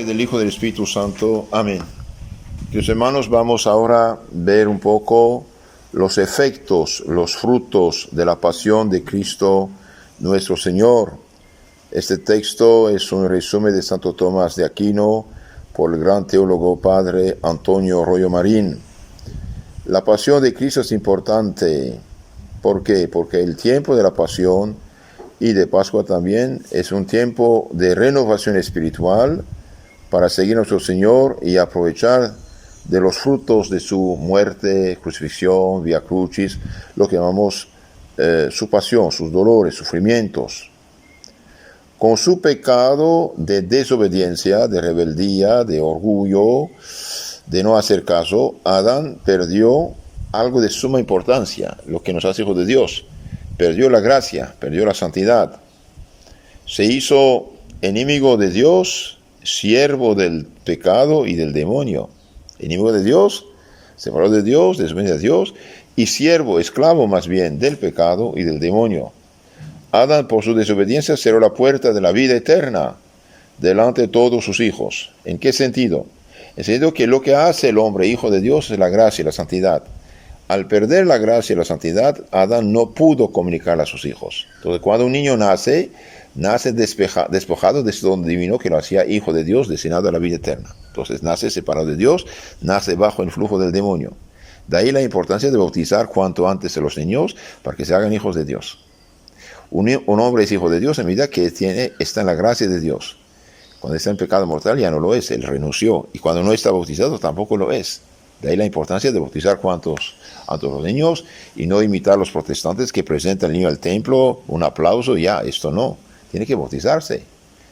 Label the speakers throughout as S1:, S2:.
S1: y del Hijo y del Espíritu Santo. Amén. Queridos hermanos, vamos ahora a ver un poco los efectos, los frutos de la pasión de Cristo nuestro Señor. Este texto es un resumen de Santo Tomás de Aquino por el gran teólogo padre Antonio Royo Marín. La pasión de Cristo es importante. ¿Por qué? Porque el tiempo de la pasión y de Pascua también es un tiempo de renovación espiritual para seguir a nuestro Señor y aprovechar de los frutos de su muerte, crucifixión, via crucis, lo que llamamos su pasión, sus dolores, sufrimientos. Con su pecado de desobediencia, de rebeldía, de orgullo, de no hacer caso, Adán perdió algo de suma importancia, lo que nos hace hijos de Dios. Perdió la gracia, perdió la santidad. Se hizo enemigo de Dios, siervo del pecado y del demonio. Enemigo de Dios, separado de Dios, desobediente a Dios, y siervo, esclavo más bien, del pecado y del demonio. Adán, por su desobediencia, cerró la puerta de la vida eterna delante de todos sus hijos. ¿En qué sentido? En el sentido que lo que hace el hombre, hijo de Dios, es la gracia y la santidad. Al perder la gracia y la santidad, Adán no pudo comunicarla a sus hijos. Entonces, cuando un niño nace despojado de ese don divino que lo hacía hijo de Dios, destinado a la vida eterna. Entonces, nace separado de Dios, nace bajo el flujo del demonio. De ahí la importancia de bautizar cuanto antes a los niños para que se hagan hijos de Dios. Un hombre es hijo de Dios en medida que está en la gracia de Dios. Cuando está en pecado mortal ya no lo es, él renunció. Y cuando no está bautizado tampoco lo es. De ahí la importancia de bautizar a todos los niños y no imitar a los protestantes que presentan al niño al templo, un aplauso, ya, esto no. Tiene que bautizarse.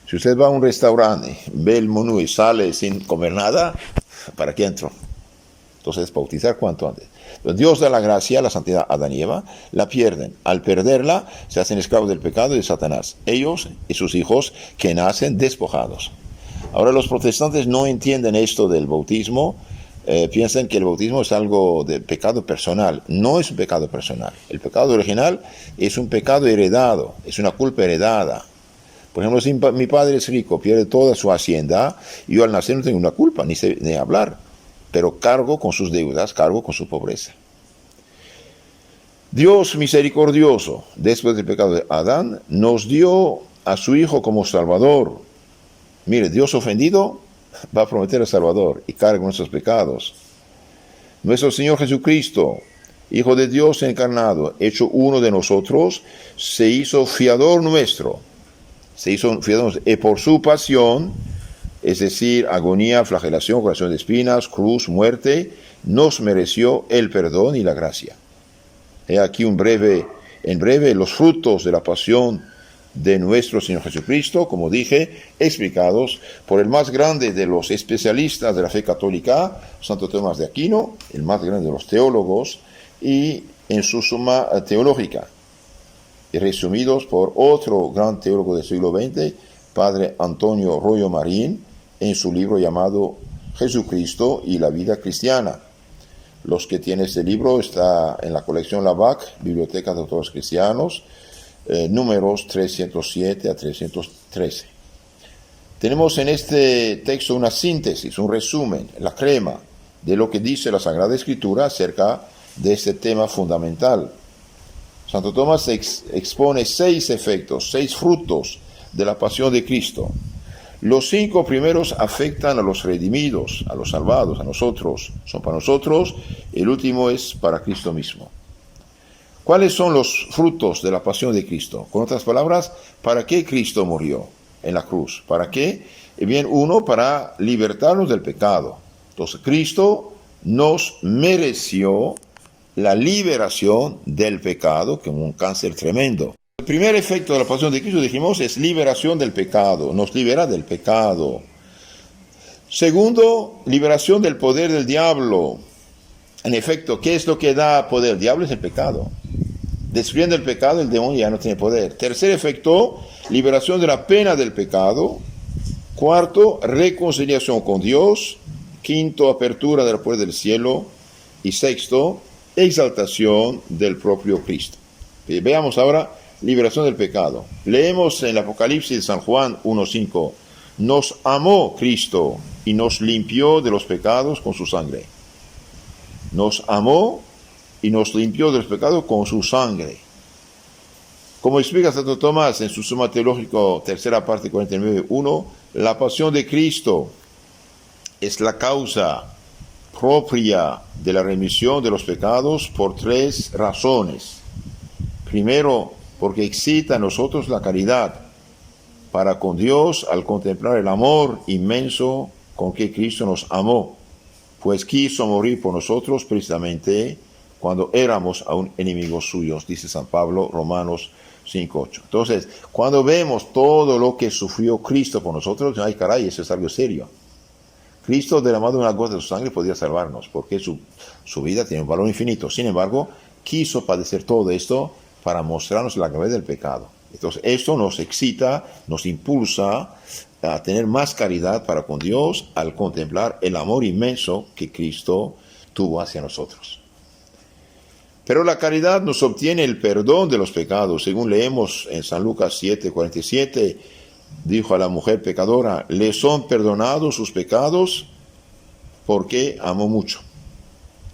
S1: Si usted va a un restaurante, ve el menú y sale sin comer nada, ¿para qué entro? Entonces, bautizar cuanto antes. Dios da la gracia, la santidad a Adán y Eva, la pierden. Al perderla, se hacen esclavos del pecado y de Satanás. Ellos y sus hijos que nacen despojados. Ahora, los protestantes no entienden esto del bautismo. Piensan que el bautismo es algo de pecado personal. No es un pecado personal. El pecado original es un pecado heredado, es una culpa heredada. Por ejemplo, si mi padre es rico, pierde toda su hacienda, y yo al nacer no tengo una culpa, ni hablar, pero cargo con sus deudas, cargo con su pobreza. Dios misericordioso, después del pecado de Adán, nos dio a su Hijo como Salvador. Mire, Dios ofendido va a prometer al Salvador y carga nuestros pecados. Nuestro Señor Jesucristo, Hijo de Dios encarnado, hecho uno de nosotros, se hizo fiador nuestro. Y por su pasión, es decir, agonía, flagelación, corazón de espinas, cruz, muerte, nos mereció el perdón y la gracia. He aquí en breve los frutos de la pasión de nuestro Señor Jesucristo, como dije, explicados por el más grande de los especialistas de la fe católica, Santo Tomás de Aquino, el más grande de los teólogos, y en su suma teológica, y resumidos por otro gran teólogo del siglo XX, padre Antonio Royo Marín, en su libro llamado Jesucristo y la vida cristiana. Los que tienen este libro está en la colección Lavac, Biblioteca de Autores Cristianos, números 307 a 313. Tenemos en este texto una síntesis, un resumen, la crema de lo que dice la Sagrada Escritura acerca de este tema fundamental. Santo Tomás expone 6 efectos, 6 frutos de la pasión de Cristo. Los 5 primeros afectan a los redimidos, a los salvados, a nosotros, son para nosotros, el último es para Cristo mismo. ¿Cuáles son los frutos de la pasión de Cristo? Con otras palabras, ¿para qué Cristo murió en la cruz? ¿Para qué? Bien, uno, para libertarnos del pecado. Entonces, Cristo nos mereció la liberación del pecado, como un cáncer tremendo. El primer efecto de la pasión de Cristo, dijimos, es liberación del pecado, nos libera del pecado. Segundo, liberación del poder del diablo. En efecto, ¿qué es lo que da poder? El diablo es el pecado. Destruyendo el pecado, el demonio ya no tiene poder. Tercer efecto, liberación de la pena del pecado. Cuarto, reconciliación con Dios. Quinto, apertura de la puerta del cielo. Y sexto, exaltación del propio Cristo. Veamos ahora liberación del pecado. Leemos en el Apocalipsis de San Juan 1:5. Nos amó Cristo y nos limpió de los pecados con su sangre. Nos amó y nos limpió de los pecados con su sangre. Como explica Santo Tomás en su Suma Teológico, tercera parte 49.1, la pasión de Cristo es la causa propia de la remisión de los pecados por tres razones. Primero, porque excita en nosotros la caridad para con Dios al contemplar el amor inmenso con que Cristo nos amó, pues quiso morir por nosotros precisamente cuando éramos aún enemigos suyos, dice San Pablo, Romanos 5:8. Entonces, cuando vemos todo lo que sufrió Cristo por nosotros, ay caray, eso es algo serio. Cristo derramado una gota de su sangre podía salvarnos, porque su vida tiene un valor infinito. Sin embargo, quiso padecer todo esto para mostrarnos la gravedad del pecado. Entonces, esto nos excita, nos impulsa a tener más caridad para con Dios al contemplar el amor inmenso que Cristo tuvo hacia nosotros. Pero la caridad nos obtiene el perdón de los pecados. Según leemos en San Lucas 7:47, dijo a la mujer pecadora, le son perdonados sus pecados porque amó mucho.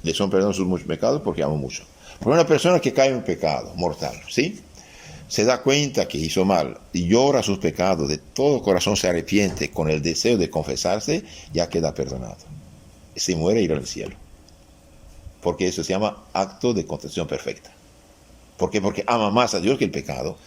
S1: Le son perdonados sus muchos pecados porque amó mucho. Por una persona que cae en un pecado mortal, ¿sí? Se da cuenta que hizo mal y llora sus pecados, de todo corazón se arrepiente con el deseo de confesarse, ya queda perdonado. Se muere y irá al cielo. Porque eso se llama acto de contrición perfecta. ¿Por qué? Porque ama más a Dios que el pecado,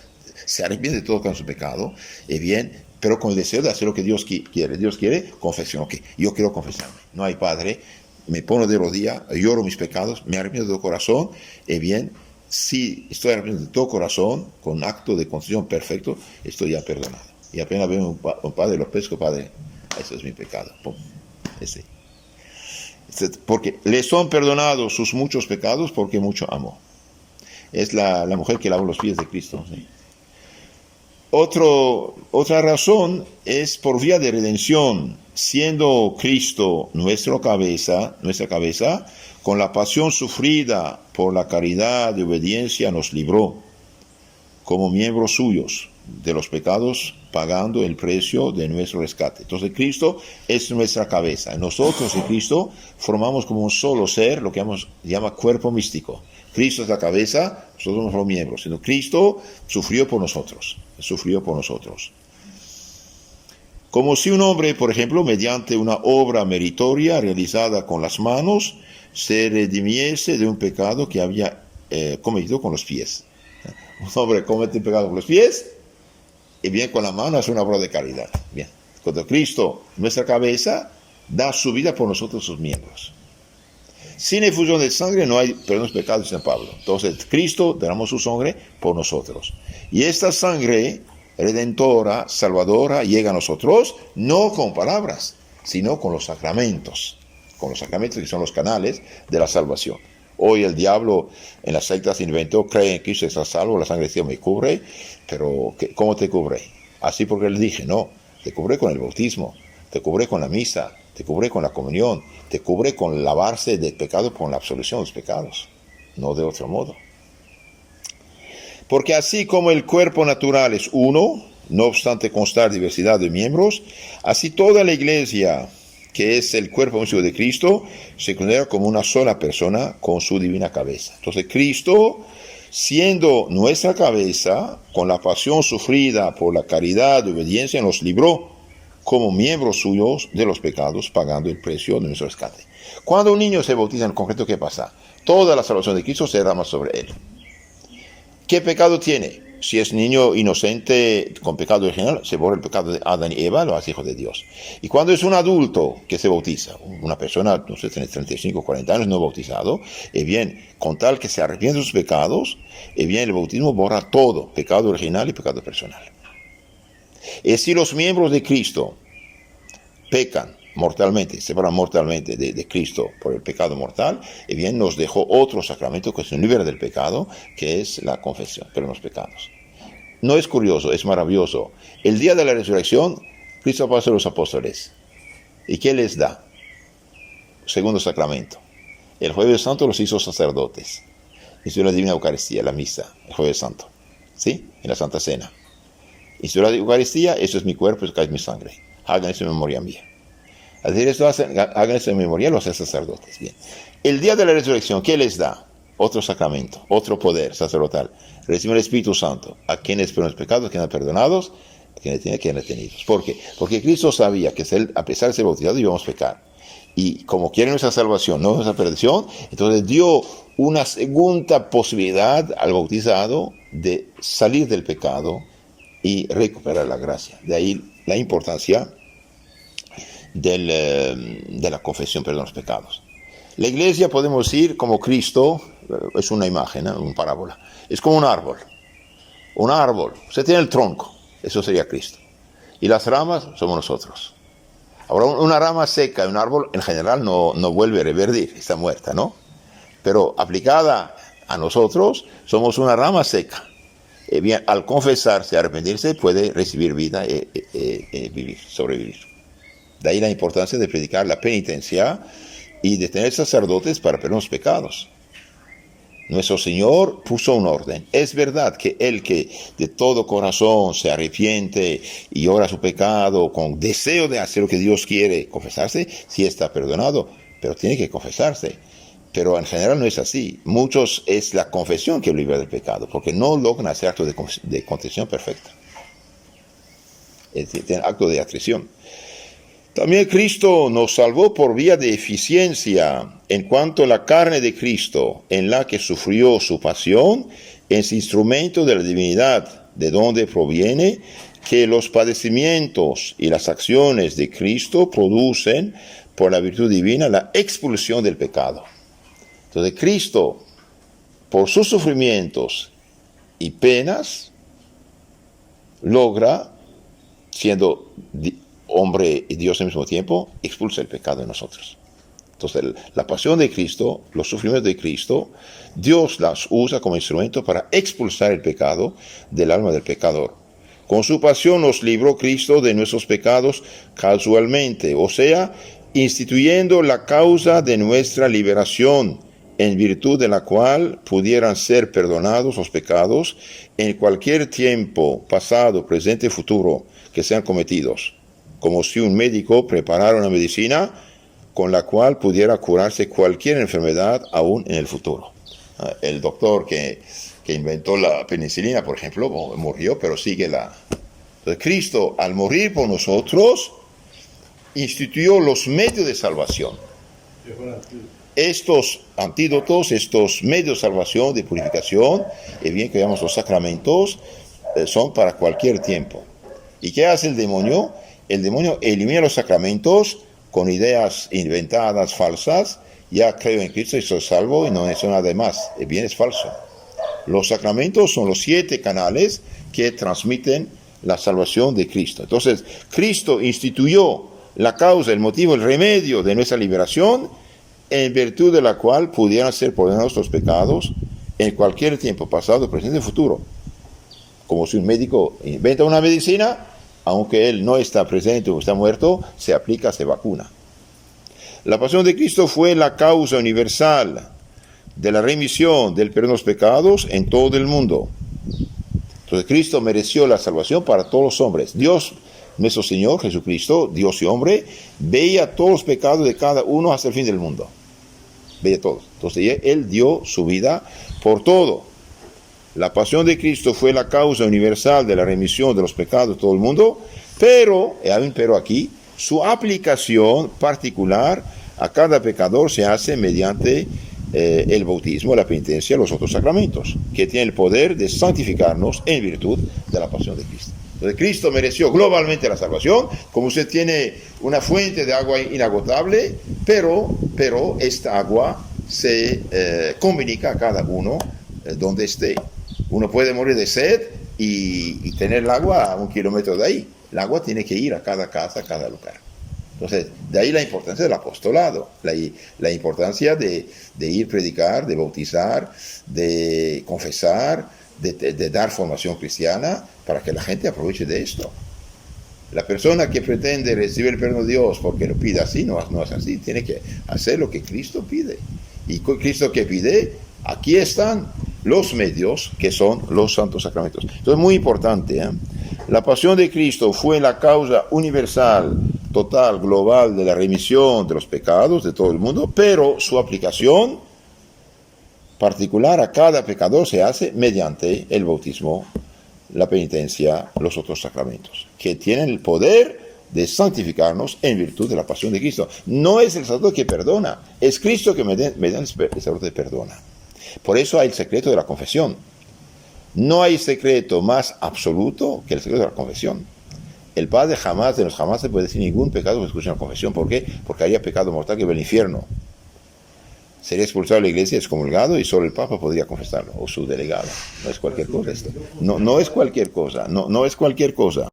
S1: se arrepiente de todo con su pecado, bien, pero con el deseo de hacer lo que Dios quiere. Dios quiere confesión, ok, yo quiero confesarme. No hay padre, me pongo de rodillas, lloro mis pecados, me arrepiento de todo corazón, bien, si estoy arrepentido de todo corazón, con acto de contrición perfecto, estoy ya perdonado. Y apenas veo un padre, lo pesco, padre, ese es mi pecado. Pum, ese. Porque le son perdonados sus muchos pecados porque mucho amó. Es la mujer que lavó los pies de Cristo. ¿Sí? Otra razón es por vía de redención, siendo Cristo nuestra cabeza, con la pasión sufrida por la caridad y obediencia nos libró, como miembros suyos, de los pecados, pagando el precio de nuestro rescate. Entonces Cristo es nuestra cabeza. Nosotros y Cristo formamos como un solo ser, lo que llama cuerpo místico. Cristo es la cabeza, nosotros somos los miembros. Sino Cristo sufrió por nosotros. Como si un hombre, por ejemplo, mediante una obra meritoria realizada con las manos, se redimiese de un pecado que había cometido con los pies. Un hombre comete un pecado con los pies, y bien con la mano hace una obra de caridad. Bien, cuando Cristo, nuestra cabeza, da su vida por nosotros, sus miembros. Sin efusión de sangre no hay perdón de pecados, dice San Pablo. Entonces Cristo derramó su sangre por nosotros. Y esta sangre redentora, salvadora, llega a nosotros no con palabras, sino con los sacramentos. Con los sacramentos que son los canales de la salvación. Hoy el diablo en las sectas inventó, cree en Cristo estás salvo, la sangre de Cristo me cubre, pero ¿cómo te cubre? Así porque le dije, no, te cubre con el bautismo, te cubre con la misa, te cubre con la comunión, te cubre con lavarse del pecado, con la absolución de los pecados, no de otro modo. Porque así como el cuerpo natural es uno, no obstante constar diversidad de miembros, así toda la iglesia, que es el cuerpo místico de Cristo, se considera como una sola persona con su divina cabeza. Entonces Cristo, siendo nuestra cabeza, con la pasión sufrida por la caridad y obediencia, nos libró como miembros suyos de los pecados, pagando el precio de nuestro rescate. Cuando un niño se bautiza en concreto, ¿qué pasa? Toda la salvación de Cristo se derrama sobre él. ¿Qué pecado tiene? Si es niño inocente con pecado original, se borra el pecado de Adán y Eva, lo hace hijo de Dios. Y cuando es un adulto que se bautiza, una persona, no sé, tiene 35, 40 años, no bautizado, bien, con tal que se arrepiente de sus pecados, bien, el bautismo borra todo, pecado original y pecado personal. Y si los miembros de Cristo pecan mortalmente, se separan mortalmente de Cristo por el pecado mortal, bien, nos dejó otro sacramento que se libera del pecado, que es la confesión, pero los pecados. No es curioso, es maravilloso. El día de la resurrección, Cristo pasó a los apóstoles. ¿Y qué les da? Segundo sacramento. El Jueves Santo los hizo sacerdotes. Hizo la Divina Eucaristía, la misa, el Jueves Santo. ¿Sí? En la Santa Cena. Hizo la Eucaristía, eso es mi cuerpo, eso es mi sangre. hagan eso en memoria mía. Al decir esto, hagan eso en memoria los sacerdotes. Bien. El día de la resurrección, ¿qué les da? Otro sacramento, otro poder sacerdotal. Reciben el Espíritu Santo. A quienes perdonan los pecados, quedan perdonados, a quienes tienen, quedan retenidos. ¿Por qué? Porque Cristo sabía que a pesar de ser bautizado íbamos a pecar. Y como quiere nuestra salvación, no nuestra perdición, entonces dio una segunda posibilidad al bautizado de salir del pecado y recuperar la gracia. De ahí la importancia de la confesión, perdón, los pecados. La iglesia, podemos decir, como Cristo, es una imagen, una parábola. Es como un árbol. Un árbol. Usted tiene el tronco, eso sería Cristo. Y las ramas somos nosotros. Ahora, una rama seca de un árbol, en general, no vuelve a reverdir, está muerta, ¿no? Pero aplicada a nosotros, somos una rama seca. Bien, al confesarse, arrepentirse, puede recibir vida y vivir, sobrevivir. De ahí la importancia de predicar la penitencia y de tener sacerdotes para perdonar los pecados. Nuestro Señor puso un orden. Es verdad que el que de todo corazón se arrepiente y ora su pecado con deseo de hacer lo que Dios quiere, confesarse, sí está perdonado, pero tiene que confesarse. Pero en general no es así. Muchos es la confesión que libera del pecado, porque no logran hacer acto de contrición perfecta. Es decir, acto de atrición. También Cristo nos salvó por vía de eficiencia, en cuanto a la carne de Cristo, en la que sufrió su pasión, es instrumento de la divinidad, de donde proviene que los padecimientos y las acciones de Cristo producen, por la virtud divina, la expulsión del pecado. Entonces Cristo, por sus sufrimientos y penas, logra, siendo hombre y Dios al mismo tiempo, expulsa el pecado de nosotros. Entonces la pasión de Cristo, los sufrimientos de Cristo, Dios las usa como instrumento para expulsar el pecado del alma del pecador. Con su pasión nos libró Cristo de nuestros pecados casualmente, o sea, instituyendo la causa de nuestra liberación, en virtud de la cual pudieran ser perdonados los pecados en cualquier tiempo, pasado, presente, futuro, que sean cometidos, como si un médico preparara una medicina con la cual pudiera curarse cualquier enfermedad aún en el futuro. El doctor que inventó la penicilina, por ejemplo, murió, pero sigue la... Entonces, Cristo, al morir por nosotros, instituyó los medios de salvación. Estos antídotos, estos medios de salvación, de purificación, y bien que llamamos los sacramentos, son para cualquier tiempo. ¿Y qué hace el demonio? El demonio elimina los sacramentos con ideas inventadas, falsas. Ya creo en Cristo y soy salvo y no necesito nada más. El bien es falso. Los sacramentos son los 7 canales que transmiten la salvación de Cristo. Entonces, Cristo instituyó la causa, el motivo, el remedio de nuestra liberación, en virtud de la cual pudieran ser perdonados los pecados en cualquier tiempo, pasado, presente, futuro. Como si un médico inventa una medicina, aunque él no está presente o está muerto, se aplica, se vacuna. La pasión de Cristo fue la causa universal de la remisión del perdón de los pecados en todo el mundo. Entonces Cristo mereció la salvación para todos los hombres. Dios, nuestro Señor Jesucristo, Dios y hombre, veía todos los pecados de cada uno hasta el fin del mundo. Veía todos. Entonces Él dio su vida por todo. La pasión de Cristo fue la causa universal de la remisión de los pecados de todo el mundo, pero, hay un pero aquí, su aplicación particular a cada pecador se hace mediante el bautismo, la penitencia, los otros sacramentos, que tienen el poder de santificarnos en virtud de la pasión de Cristo. Entonces Cristo mereció globalmente la salvación, como usted tiene una fuente de agua inagotable, pero esta agua se comunica a cada uno donde esté. Uno puede morir de sed y tener el agua a 1 kilómetro de ahí. El agua tiene que ir a cada casa, a cada lugar. Entonces, de ahí la importancia del apostolado, la importancia de ir a predicar, de bautizar, de confesar, de dar formación cristiana para que la gente aproveche de esto. La persona que pretende recibir el perdón de Dios porque lo pide así, no es así. Tiene que hacer lo que Cristo pide. Y Cristo que pide, aquí están los medios que son los santos sacramentos. Entonces, muy importante, La pasión de Cristo fue la causa universal, total, global de la remisión de los pecados de todo el mundo, pero su aplicación particular a cada pecador se hace mediante el bautismo, la penitencia, los otros sacramentos, que tienen el poder de santificarnos en virtud de la pasión de Cristo. No es el sacerdote que perdona, es Cristo que mediante el sacerdote perdona. Por eso hay el secreto de la confesión. No hay secreto más absoluto que el secreto de la confesión. El Padre jamás de los jamás se puede decir ningún pecado que escuche en la confesión. ¿Por qué? Porque haría pecado mortal que va al infierno. Sería expulsado de la iglesia, excomulgado, y solo el Papa podría confesarlo, o su delegado. No es cualquier cosa esto. No es cualquier cosa, no es cualquier cosa.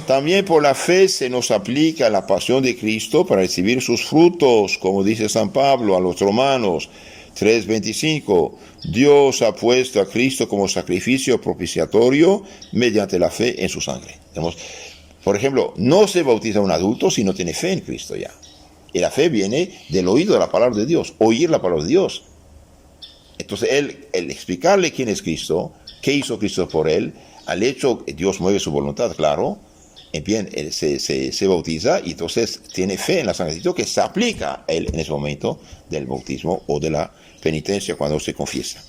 S1: También por la fe se nos aplica la pasión de Cristo para recibir sus frutos, como dice San Pablo a los Romanos 3:25. Dios ha puesto a Cristo como sacrificio propiciatorio mediante la fe en su sangre. Por ejemplo, no se bautiza un adulto si no tiene fe en Cristo ya. Y la fe viene del oído de la palabra de Dios, oír la palabra de Dios. Entonces, el explicarle quién es Cristo, qué hizo Cristo por él, al hecho que Dios mueve su voluntad, claro, bien, él se bautiza y entonces tiene fe en la sangre de Cristo que se aplica a él en ese momento del bautismo o de la penitencia cuando se confiesa.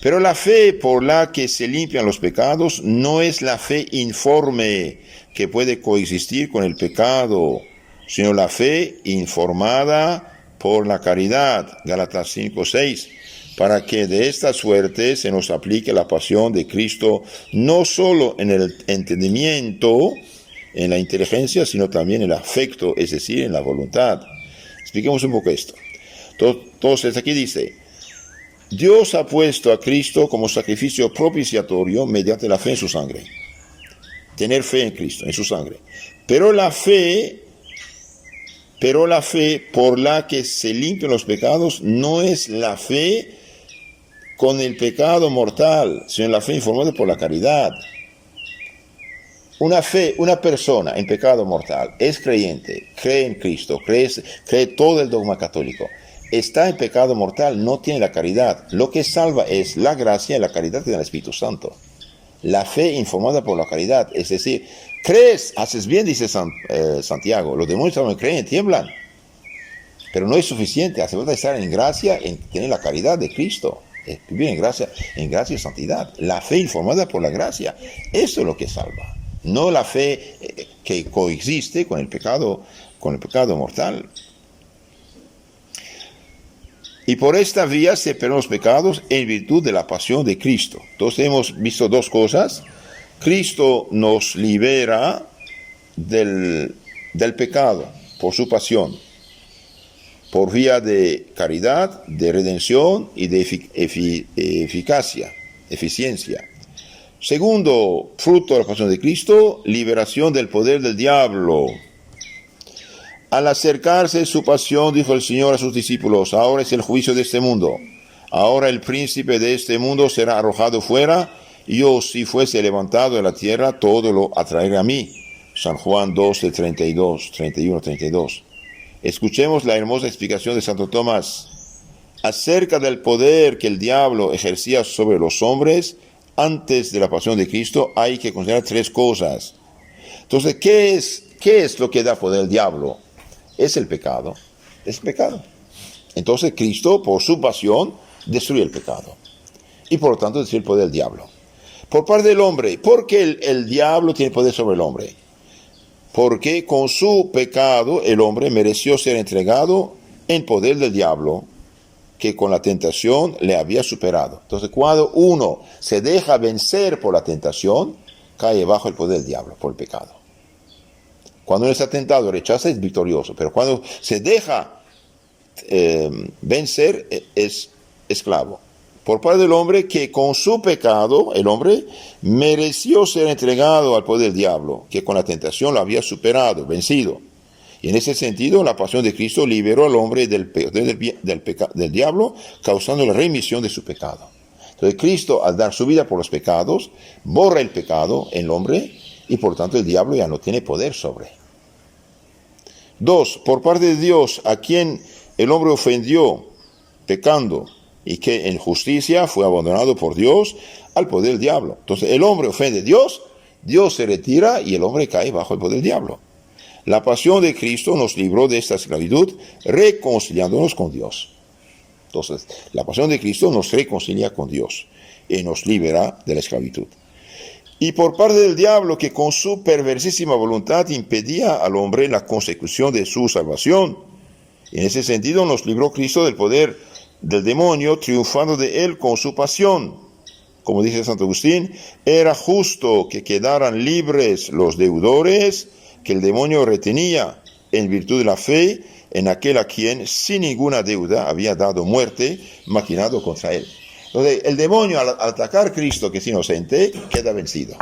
S1: Pero la fe por la que se limpian los pecados no es la fe informe que puede coexistir con el pecado, sino la fe informada por la caridad, Gálatas 5:6, para que de esta suerte se nos aplique la pasión de Cristo no solo en el entendimiento, en la inteligencia, sino también en el afecto, es decir, en la voluntad. Expliquemos un poco esto. Entonces aquí dice, Dios ha puesto a Cristo como sacrificio propiciatorio mediante la fe en su sangre. Tener fe en Cristo, en su sangre. Pero la fe por la que se limpian los pecados no es la fe con el pecado mortal, sino la fe informada por la caridad. Una persona en pecado mortal es creyente, cree en Cristo, cree todo el dogma católico, está en pecado mortal, no tiene la caridad. Lo que salva es la gracia y la caridad que da el Espíritu Santo. La fe informada por la caridad, es decir, crees, haces bien, dice Santiago, los demonios también creen, tiemblan. Pero no es suficiente, hace falta estar en gracia, en tener la caridad de Cristo, vivir en gracia y santidad. La fe informada por la gracia, eso es lo que salva. No la fe que coexiste con el pecado mortal. Y por esta vía se perdonan los pecados en virtud de la pasión de Cristo. Entonces hemos visto dos cosas. Cristo nos libera del pecado por su pasión, por vía de caridad, de redención y de eficiencia. Segundo fruto de la pasión de Cristo, liberación del poder del diablo. Al acercarse su pasión, dijo el Señor a sus discípulos, ahora es el juicio de este mundo. Ahora el príncipe de este mundo será arrojado fuera, y yo, si fuese levantado de la tierra, todo lo atraeré a mí. San Juan 12:31-32. Escuchemos la hermosa explicación de Santo Tomás. Acerca del poder que el diablo ejercía sobre los hombres antes de la pasión de Cristo, hay que considerar tres cosas. Entonces, ¿qué es lo que da poder al diablo? Es el pecado. Es el pecado. Entonces, Cristo, por su pasión, destruye el pecado. Y por lo tanto, destruye el poder del diablo. Por parte del hombre, ¿por qué el diablo tiene poder sobre el hombre? Porque con su pecado el hombre mereció ser entregado en poder del diablo, que con la tentación le había superado. Entonces, cuando uno se deja vencer por la tentación, cae bajo el poder del diablo, por el pecado. Cuando uno está tentado, rechaza, es victorioso. Pero cuando se deja vencer, es esclavo. Por parte del hombre, que con su pecado, el hombre mereció ser entregado al poder del diablo, que con la tentación lo había superado, vencido. Y en ese sentido, la pasión de Cristo liberó al hombre del diablo, causando la remisión de su pecado. Entonces, Cristo, al dar su vida por los pecados, borra el pecado en el hombre, y por tanto el diablo ya no tiene poder sobre. 2. Por parte de Dios, a quien el hombre ofendió, pecando, y que en justicia fue abandonado por Dios al poder del diablo. Entonces el hombre ofende a Dios Dios se retira y el hombre cae bajo el poder del diablo. La pasión de Cristo nos libró de esta esclavitud, reconciliándonos con Dios. Entonces, la pasión de Cristo nos reconcilia con Dios y nos libera de la esclavitud. Y por parte del diablo, que con su perversísima voluntad impedía al hombre la consecución de su salvación. En ese sentido nos libró Cristo del poder del demonio, triunfando de él con su pasión. Como dice Santo Agustín, era justo que quedaran libres los deudores que el demonio retenía en virtud de la fe en aquel a quien sin ninguna deuda había dado muerte, maquinado contra él. Entonces, el demonio al atacar a Cristo, que es inocente, queda vencido.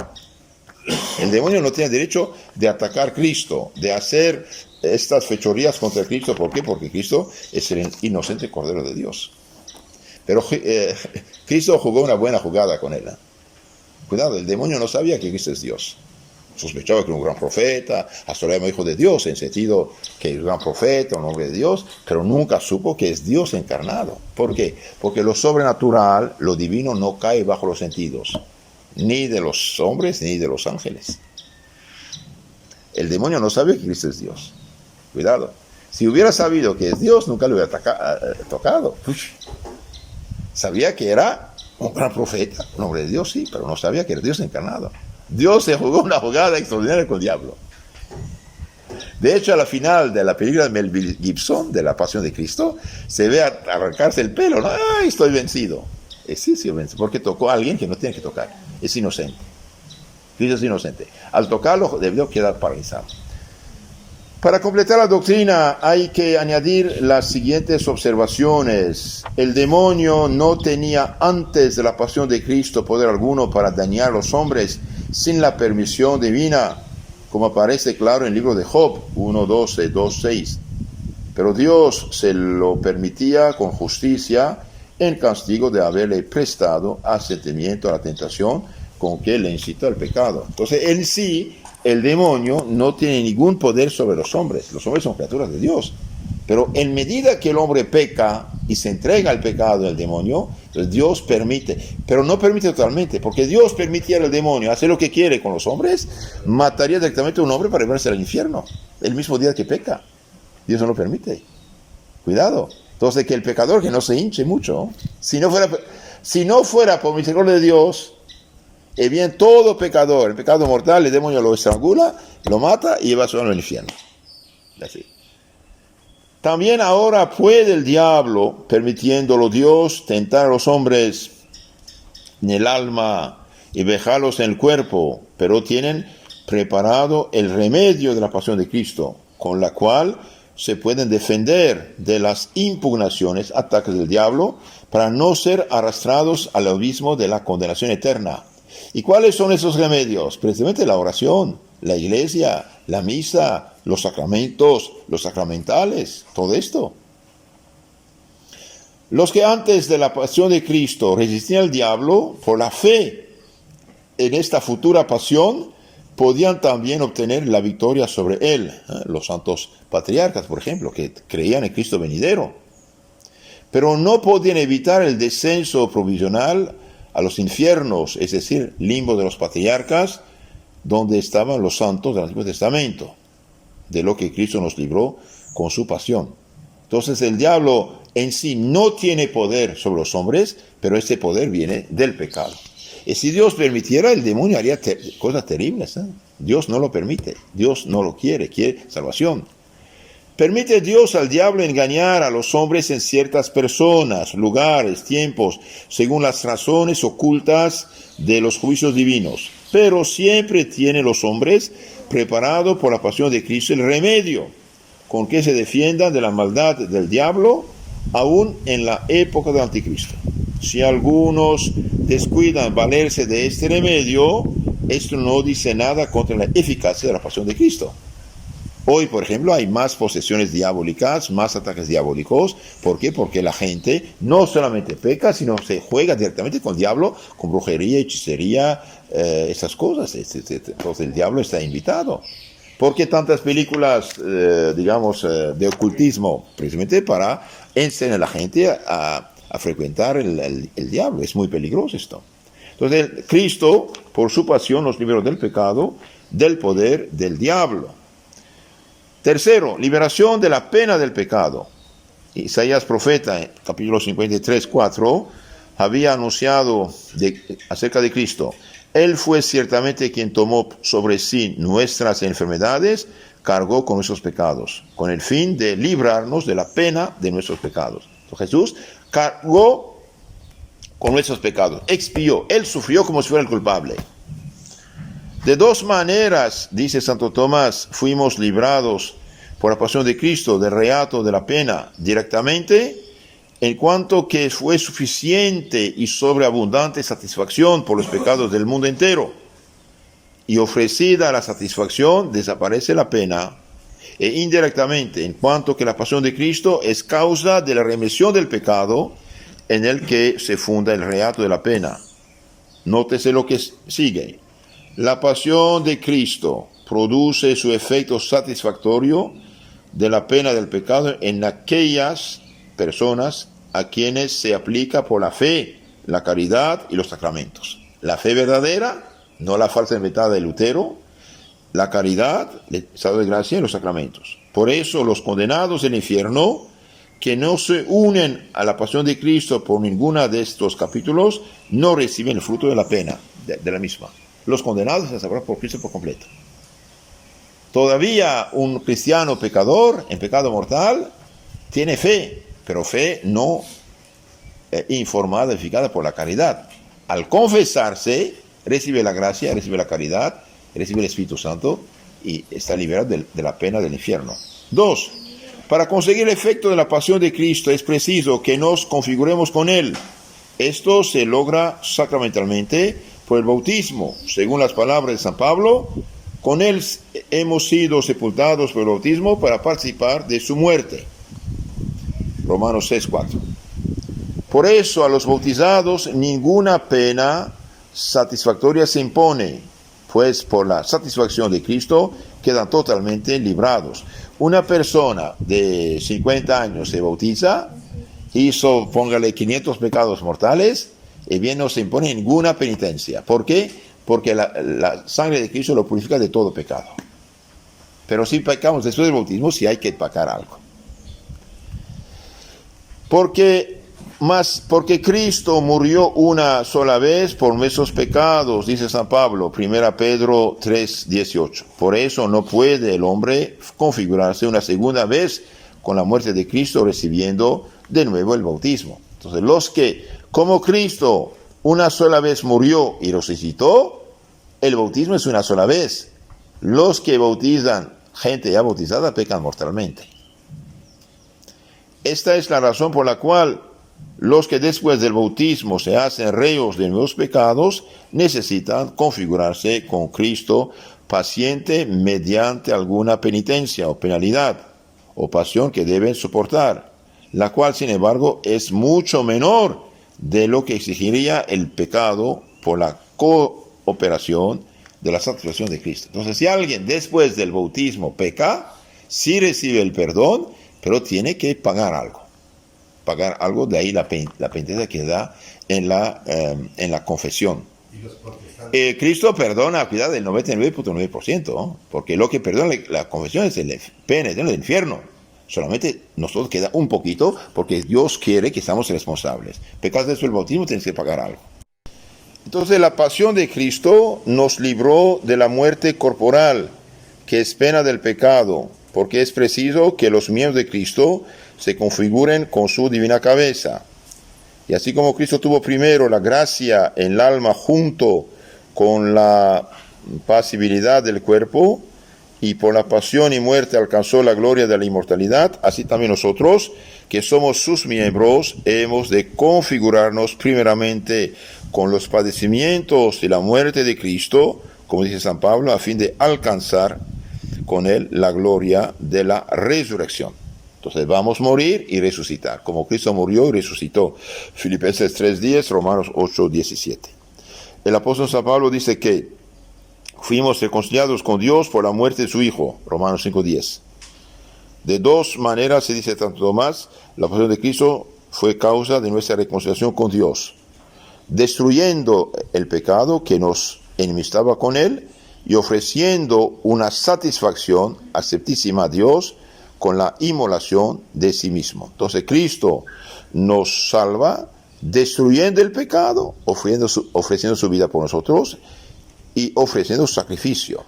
S1: El demonio no tiene derecho de atacar a Cristo, de hacer estas fechorías contra Cristo. ¿Por qué? Porque Cristo es el inocente Cordero de Dios. Pero Cristo jugó una buena jugada con él. Cuidado, el demonio no sabía que Cristo es Dios. Sospechaba que era un gran profeta, hasta lo llamó hijo de Dios, en sentido que es un gran profeta, un hombre de Dios, pero nunca supo que es Dios encarnado. ¿Por qué? Porque lo sobrenatural, lo divino, no cae bajo los sentidos, ni de los hombres, ni de los ángeles. El demonio no sabe que Cristo es Dios. Cuidado. Si hubiera sabido que es Dios, nunca lo hubiera tocado. Sabía que era un gran profeta, un hombre de Dios, sí, pero no sabía que era Dios encarnado. Dios se jugó una jugada extraordinaria con el diablo. De hecho, a la final de la película de Mel Gibson, de La Pasión de Cristo, se ve arrancarse el pelo, ¿no? ¡Ay, estoy vencido! Sí, vencido, porque tocó a alguien que no tiene que tocar. Es inocente. Cristo es inocente. Al tocarlo, debió quedar paralizado. Para completar la doctrina hay que añadir las siguientes observaciones. El demonio no tenía antes de la pasión de Cristo poder alguno para dañar a los hombres sin la permisión divina, como aparece claro en el libro de Job 1:12, 2:6. Pero Dios se lo permitía con justicia en castigo de haberle prestado asentimiento a la tentación con que le incitó al pecado. Entonces, en sí, el demonio no tiene ningún poder sobre los hombres. Los hombres son criaturas de Dios. Pero en medida que el hombre peca y se entrega al pecado del demonio, entonces Dios permite, pero no permite totalmente, porque Dios permitiera al demonio hacer lo que quiere con los hombres, mataría directamente a un hombre para llevarse al infierno, el mismo día que peca. Dios no lo permite. Cuidado. Entonces, que el pecador que no se hinche mucho, si no fuera por misericordia de Dios, bien todo pecador, el pecado mortal, el demonio lo estrangula, lo mata y lleva a su alma al infierno. Así. También ahora puede el diablo, permitiéndolo Dios, tentar a los hombres en el alma y vejarlos en el cuerpo, pero tienen preparado el remedio de la pasión de Cristo, con la cual se pueden defender de las impugnaciones, ataques del diablo, para no ser arrastrados al abismo de la condenación eterna. ¿Y cuáles son esos remedios? Precisamente la oración, la iglesia, la misa, los sacramentos, los sacramentales, todo esto. Los que antes de la pasión de Cristo resistían al diablo por la fe en esta futura pasión, podían también obtener la victoria sobre él. Los santos patriarcas, por ejemplo, que creían en Cristo venidero. Pero no podían evitar el descenso provisional a los infiernos, es decir, limbo de los patriarcas, donde estaban los santos del Antiguo Testamento, de lo que Cristo nos libró con su pasión. Entonces el diablo en sí no tiene poder sobre los hombres, pero este poder viene del pecado. Y si Dios permitiera, el demonio haría cosas terribles. Dios no lo permite, Dios no lo quiere salvación. Permite Dios al diablo engañar a los hombres en ciertas personas, lugares, tiempos, según las razones ocultas de los juicios divinos. Pero siempre tiene los hombres preparado por la pasión de Cristo el remedio con que se defiendan de la maldad del diablo, aún en la época del anticristo. Si algunos descuidan valerse de este remedio, esto no dice nada contra la eficacia de la pasión de Cristo. Hoy, por ejemplo, hay más posesiones diabólicas, más ataques diabólicos. ¿Por qué? Porque la gente no solamente peca, sino se juega directamente con el diablo, con brujería, hechicería, esas cosas. Entonces el diablo está invitado. ¿Por qué tantas películas, de ocultismo? Precisamente para enseñar a la gente a frecuentar el diablo. Es muy peligroso esto. Entonces Cristo por su pasión nos liberó del pecado, del poder del diablo. Tercero, liberación de la pena del pecado. Isaías profeta, en capítulo 53, 4, había anunciado acerca de Cristo. Él fue ciertamente quien tomó sobre sí nuestras enfermedades, cargó con nuestros pecados, con el fin de librarnos de la pena de nuestros pecados. Entonces, Jesús cargó con nuestros pecados, expió, Él sufrió como si fuera el culpable. De dos maneras, dice Santo Tomás, fuimos librados por la pasión de Cristo del reato de la pena, directamente, en cuanto que fue suficiente y sobreabundante satisfacción por los pecados del mundo entero, y ofrecida la satisfacción, desaparece la pena, e indirectamente, en cuanto que la pasión de Cristo es causa de la remisión del pecado, en el que se funda el reato de la pena. Nótese lo que sigue. La pasión de Cristo produce su efecto satisfactorio de la pena del pecado en aquellas personas a quienes se aplica por la fe, la caridad y los sacramentos. La fe verdadera, no la falsa inventada de Lutero, la caridad, el estado de gracia y los sacramentos. Por eso los condenados del infierno, que no se unen a la pasión de Cristo por ninguna de estos capítulos, no reciben el fruto de la pena, de la misma. Los condenados se salvarán por Cristo por completo. Todavía un cristiano pecador, en pecado mortal, tiene fe, pero fe no informada, edificada por la caridad. Al confesarse, recibe la gracia, recibe la caridad, recibe el Espíritu Santo y está liberado de la pena del infierno. 2. Para conseguir el efecto de la pasión de Cristo es preciso que nos configuremos con Él. Esto se logra sacramentalmente por el bautismo. Según las palabras de San Pablo, con Él hemos sido sepultados por el bautismo para participar de su muerte. Romanos 6:4. Por eso a los bautizados ninguna pena satisfactoria se impone, pues por la satisfacción de Cristo quedan totalmente librados. Una persona de 50 años se bautiza, hizo, póngale 500 pecados mortales, y bien no se impone ninguna penitencia. ¿Por qué? Porque la sangre de Cristo lo purifica de todo pecado. Pero si pecamos después del bautismo, sí hay que pagar algo. Porque Cristo murió una sola vez por nuestros pecados, dice San Pablo, 1 Pedro 3:18. Por eso no puede el hombre configurarse una segunda vez con la muerte de Cristo, recibiendo de nuevo el bautismo. Entonces, los que, como Cristo una sola vez murió y resucitó, el bautismo es una sola vez. Los que bautizan gente ya bautizada pecan mortalmente. Esta es la razón por la cual los que después del bautismo se hacen reos de nuevos pecados necesitan configurarse con Cristo paciente mediante alguna penitencia o penalidad o pasión que deben soportar, la cual sin embargo es mucho menor de lo que exigiría el pecado por la cooperación de la satisfacción de Cristo. Entonces, si alguien después del bautismo peca, sí recibe el perdón, pero tiene que pagar algo, de ahí la penitencia que da en la confesión. Cristo perdona, cuidado, el 99.9%, ¿no? Porque lo que perdona la confesión es el pena del infierno. Solamente nosotros queda un poquito, porque Dios quiere que seamos responsables. Pecas después del bautismo, tienes que pagar algo. Entonces, la pasión de Cristo nos libró de la muerte corporal, que es pena del pecado, porque es preciso que los miembros de Cristo se configuren con su divina cabeza. Y así como Cristo tuvo primero la gracia en el alma junto con la pasibilidad del cuerpo, y por la pasión y muerte alcanzó la gloria de la inmortalidad, así también nosotros, que somos sus miembros, hemos de configurarnos primeramente con los padecimientos y la muerte de Cristo, como dice San Pablo, a fin de alcanzar con él la gloria de la resurrección. Entonces vamos a morir y resucitar, como Cristo murió y resucitó. Filipenses 3:10, Romanos 8:17. El apóstol San Pablo dice que fuimos reconciliados con Dios por la muerte de su Hijo, Romanos 5:10. De dos maneras, se dice Santo Tomás, la pasión de Cristo fue causa de nuestra reconciliación con Dios, destruyendo el pecado que nos enemistaba con él y ofreciendo una satisfacción aceptísima a Dios con la inmolación de sí mismo. Entonces Cristo nos salva destruyendo el pecado, ofreciendo su vida por nosotros y ofreciendo sacrificio.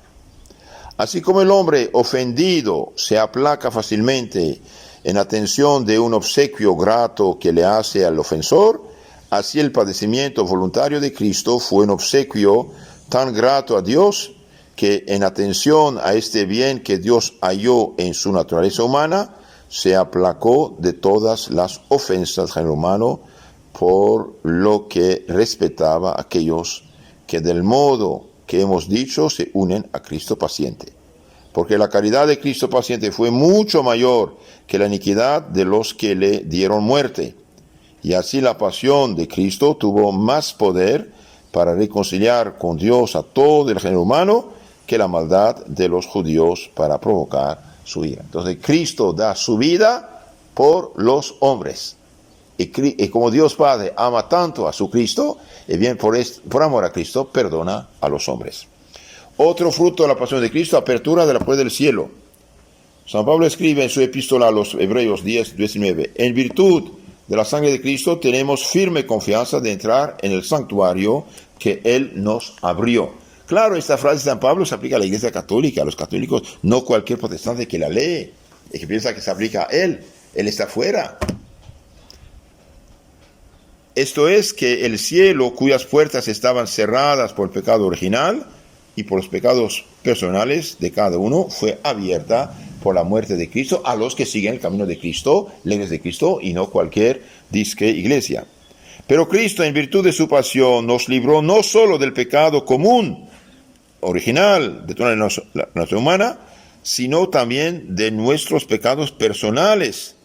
S1: Así como el hombre ofendido se aplaca fácilmente en atención de un obsequio grato que le hace al ofensor, así el padecimiento voluntario de Cristo fue un obsequio tan grato a Dios que en atención a este bien que Dios halló en su naturaleza humana, se aplacó de todas las ofensas del género humano, por lo que respetaba a aquellos que del modo que hemos dicho se unen a Cristo paciente. Porque la caridad de Cristo paciente fue mucho mayor que la iniquidad de los que le dieron muerte. Y así la pasión de Cristo tuvo más poder para reconciliar con Dios a todo el género humano que la maldad de los judíos para provocar su ira. Entonces Cristo da su vida por los hombres. Y como Dios Padre ama tanto a su Cristo, y bien por amor a Cristo perdona a los hombres. Otro fruto de la pasión de Cristo, apertura de la puerta del cielo. San Pablo escribe en su epístola a los Hebreos 10:19, en virtud de la sangre de Cristo tenemos firme confianza de entrar en el santuario que Él nos abrió. Claro, esta frase de San Pablo se aplica a la Iglesia Católica, a los católicos, no cualquier protestante que la lee y que piensa que se aplica a Él está fuera. Esto es que el cielo, cuyas puertas estaban cerradas por el pecado original y por los pecados personales de cada uno, fue abierta por la muerte de Cristo a los que siguen el camino de Cristo, leyes de Cristo y no cualquier disque iglesia. Pero Cristo, en virtud de su pasión, nos libró no solo del pecado común, original de toda la nación humana, sino también de nuestros pecados personales,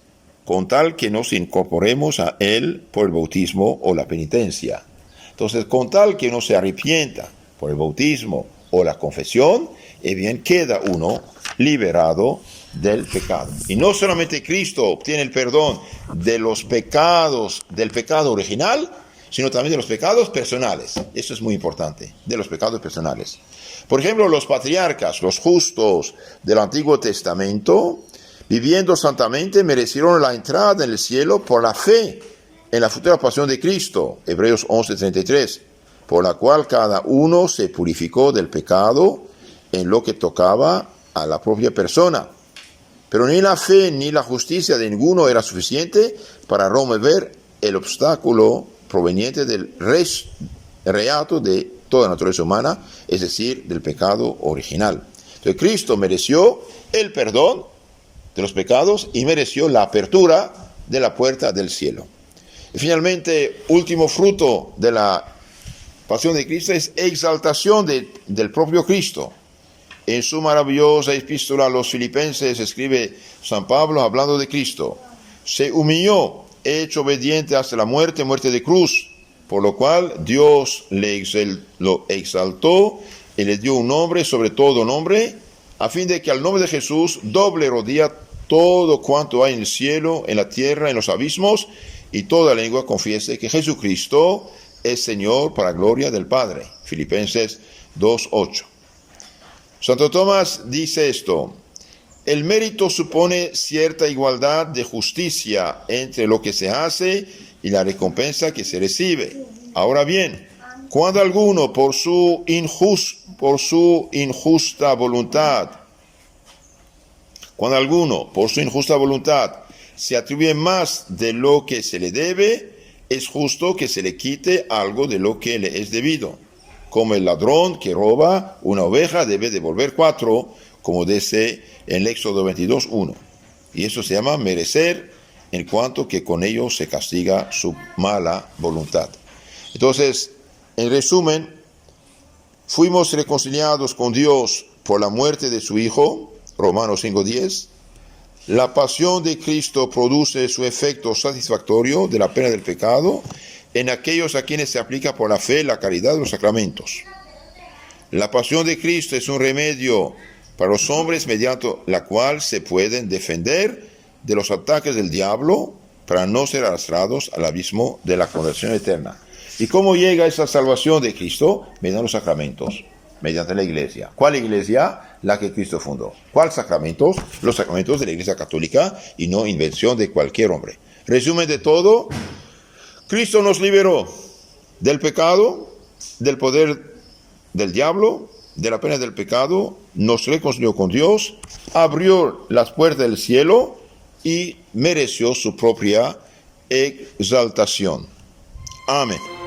S1: con tal que nos incorporemos a Él por el bautismo o la penitencia. Entonces, con tal que uno se arrepienta por el bautismo o la confesión, bien queda uno liberado del pecado. Y no solamente Cristo obtiene el perdón de los pecados, del pecado original, sino también de los pecados personales. Eso es muy importante, de los pecados personales. Por ejemplo, los patriarcas, los justos del Antiguo Testamento, viviendo santamente, merecieron la entrada en el cielo por la fe en la futura pasión de Cristo, Hebreos 11:33, por la cual cada uno se purificó del pecado en lo que tocaba a la propia persona. Pero ni la fe ni la justicia de ninguno era suficiente para remover el obstáculo proveniente del reato de toda naturaleza humana, es decir, del pecado original. Entonces Cristo mereció el perdón de los pecados y mereció la apertura de la puerta del cielo. Y finalmente, último fruto de la pasión de Cristo es exaltación del propio Cristo. En su maravillosa epístola a los Filipenses escribe San Pablo hablando de Cristo: se humilló, hecho obediente hasta la muerte de cruz, por lo cual Dios lo exaltó y le dio un nombre sobre todo nombre, a fin de que al nombre de Jesús doble rodilla todo cuanto hay en el cielo, en la tierra, en los abismos, y toda lengua confiese que Jesucristo es Señor para gloria del Padre. Filipenses 2:8. Santo Tomás dice esto: el mérito supone cierta igualdad de justicia entre lo que se hace y la recompensa que se recibe. Ahora bien, cuando alguno por su injusta voluntad se atribuye más de lo que se le debe, es justo que se le quite algo de lo que le es debido. Como el ladrón que roba una oveja debe devolver 4, como dice en el Éxodo 22:1. Y eso se llama merecer, en cuanto que con ello se castiga su mala voluntad. Entonces, en resumen, fuimos reconciliados con Dios por la muerte de su Hijo, Romanos 5:10. La pasión de Cristo produce su efecto satisfactorio de la pena del pecado en aquellos a quienes se aplica por la fe la caridad de los sacramentos. La pasión de Cristo es un remedio para los hombres mediante la cual se pueden defender de los ataques del diablo para no ser arrastrados al abismo de la condenación eterna. ¿Y cómo llega esa salvación de Cristo? Mediante los sacramentos, mediante la iglesia. ¿Cuál iglesia? La que Cristo fundó. ¿Cuáles sacramentos? Los sacramentos de la Iglesia Católica y no invención de cualquier hombre. Resumen de todo, Cristo nos liberó del pecado, del poder del diablo, de la pena del pecado, nos reconcilió con Dios, abrió las puertas del cielo y mereció su propia exaltación. Amén.